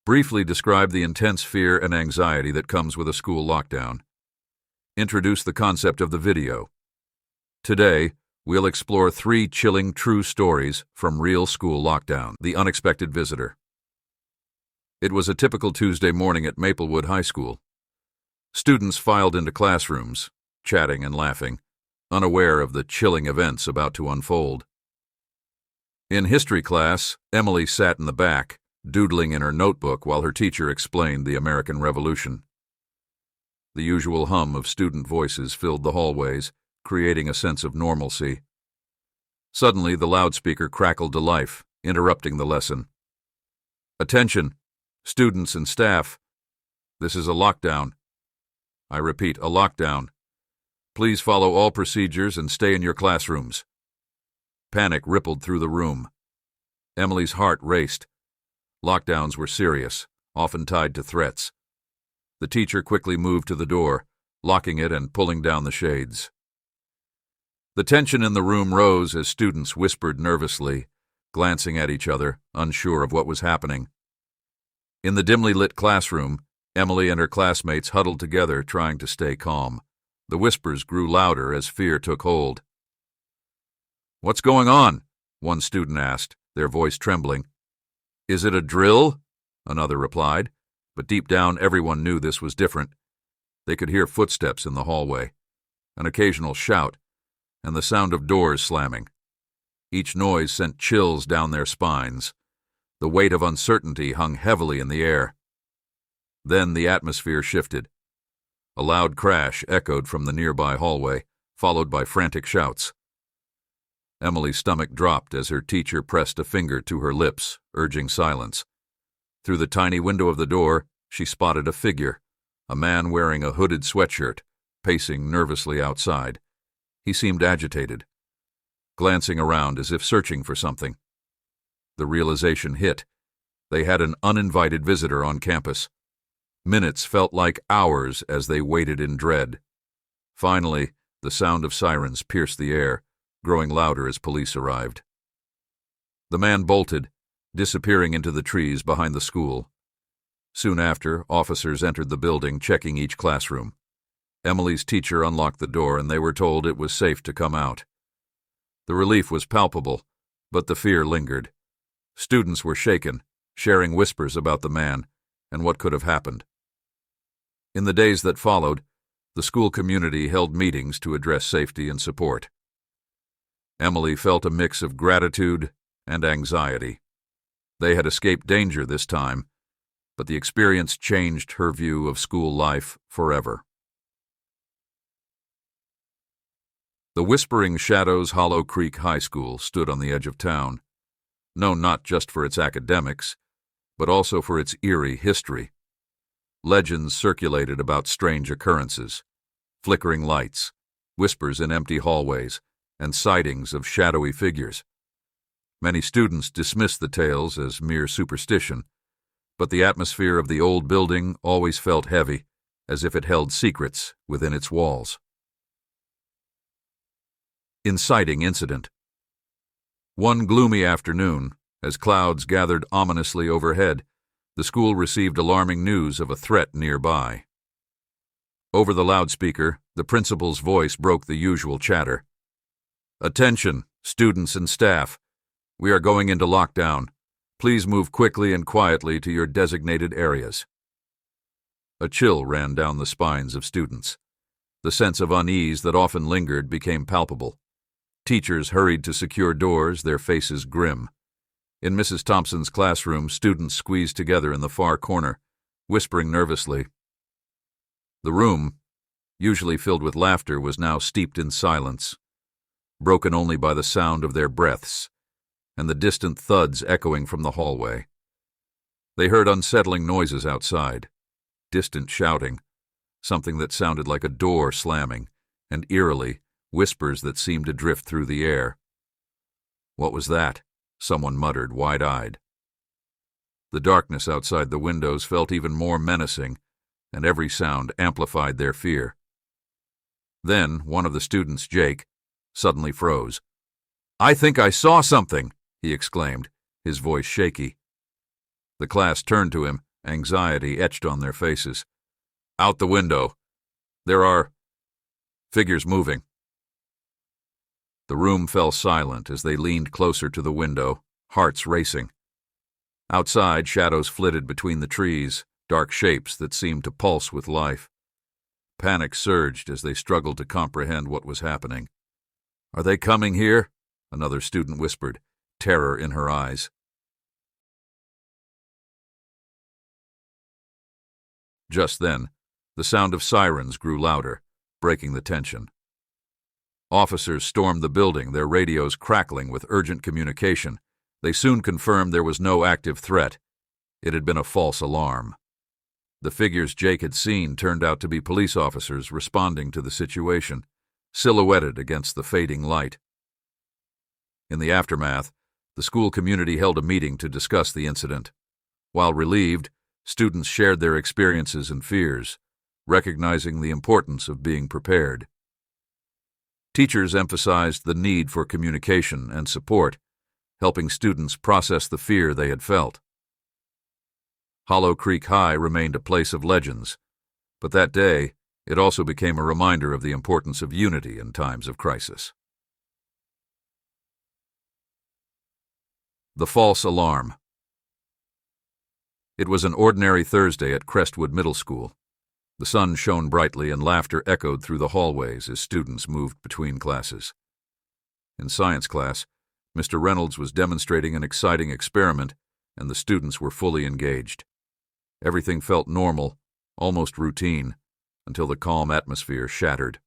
Briefly describe the intense fear and anxiety that comes with a school lockdown. Introduce the concept of the video. Today, we'll explore 3 chilling true stories from real school lockdown. The unexpected visitor. It was a typical Tuesday morning at Maplewood High School. Students filed into classrooms, chatting and laughing, unaware of the chilling events about to unfold. In history class, Emily sat in the back, doodling in her notebook while her teacher explained the American Revolution. The usual hum of student voices filled the hallways, creating a sense of normalcy. Suddenly, the loudspeaker crackled to life, interrupting the lesson. "Attention, students and staff. This is a lockdown. I repeat, a lockdown. Please follow all procedures and stay in your classrooms." Panic rippled through the room. Emily's heart raced. Lockdowns were serious, often tied to threats. The teacher quickly moved to the door, locking it and pulling down the shades. The tension in the room rose as students whispered nervously, glancing at each other, unsure of what was happening. In the dimly lit classroom, Emily and her classmates huddled together, trying to stay calm. The whispers grew louder as fear took hold. "What's going on?" one student asked, their voice trembling. "Is it a drill?" another replied, but deep down everyone knew this was different. They could hear footsteps in the hallway, an occasional shout, and the sound of doors slamming. Each noise sent chills down their spines. The weight of uncertainty hung heavily in the air. Then the atmosphere shifted. A loud crash echoed from the nearby hallway, followed by frantic shouts. Emily's stomach dropped as her teacher pressed a finger to her lips, urging silence. Through the tiny window of the door, she spotted a figure, a man wearing a hooded sweatshirt, pacing nervously outside. He seemed agitated, glancing around as if searching for something. The realization hit. They had an uninvited visitor on campus. Minutes felt like hours as they waited in dread. Finally, the sound of sirens pierced the air, growing louder as police arrived. The man bolted, disappearing into the trees behind the school. Soon after, officers entered the building, checking each classroom. Emily's teacher unlocked the door, and they were told it was safe to come out. The relief was palpable, but the fear lingered. Students were shaken, sharing whispers about the man and what could have happened. In the days that followed, the school community held meetings to address safety and support. Emily felt a mix of gratitude and anxiety. They had escaped danger this time, but the experience changed her view of school life forever. The Whispering Shadows Hollow Creek High School stood on the edge of town, known not just for its academics, but also for its eerie history. Legends circulated about strange occurrences, flickering lights, whispers in empty hallways, and sightings of shadowy figures. Many students dismissed the tales as mere superstition, but the atmosphere of the old building always felt heavy, as if it held secrets within its walls. Inciting incident. One gloomy afternoon, as clouds gathered ominously overhead, the school received alarming news of a threat nearby. Over the loudspeaker, the principal's voice broke the usual chatter. "Attention, students and staff. We are going into lockdown. Please move quickly and quietly to your designated areas." A chill ran down the spines of students. The sense of unease that often lingered became palpable. Teachers hurried to secure doors, their faces grim. In Mrs. Thompson's classroom, students squeezed together in the far corner, whispering nervously. The room, usually filled with laughter, was now steeped in silence, broken only by the sound of their breaths and the distant thuds echoing from the hallway. They heard unsettling noises outside, distant shouting, something that sounded like a door slamming, and eerily, whispers that seemed to drift through the air. "What was that?" someone muttered, wide-eyed. The darkness outside the windows felt even more menacing, and every sound amplified their fear. Then one of the students, Jake, suddenly froze. "I think I saw something," he exclaimed, his voice shaky. The class turned to him, anxiety etched on their faces. "Out the window. There are figures moving." The room fell silent as they leaned closer to the window, hearts racing. Outside, shadows flitted between the trees, dark shapes that seemed to pulse with life. Panic surged as they struggled to comprehend what was happening. "Are they coming here?" another student whispered, terror in her eyes. Just then, the sound of sirens grew louder, breaking the tension. Officers stormed the building, their radios crackling with urgent communication. They soon confirmed there was no active threat. It had been a false alarm. The figures Jake had seen turned out to be police officers responding to the situation, silhouetted against the fading light. In the aftermath, the school community held a meeting to discuss the incident. While relieved, students shared their experiences and fears, recognizing the importance of being prepared. Teachers emphasized the need for communication and support, helping students process the fear they had felt. Hollow Creek High remained a place of legends, but that day it also became a reminder of the importance of unity in times of crisis. The false alarm. It was an ordinary Thursday at Crestwood Middle School. The sun shone brightly and laughter echoed through the hallways as students moved between classes. In science class, Mr. Reynolds was demonstrating an exciting experiment, and the students were fully engaged. Everything felt normal, almost routine, until the calm atmosphere shattered.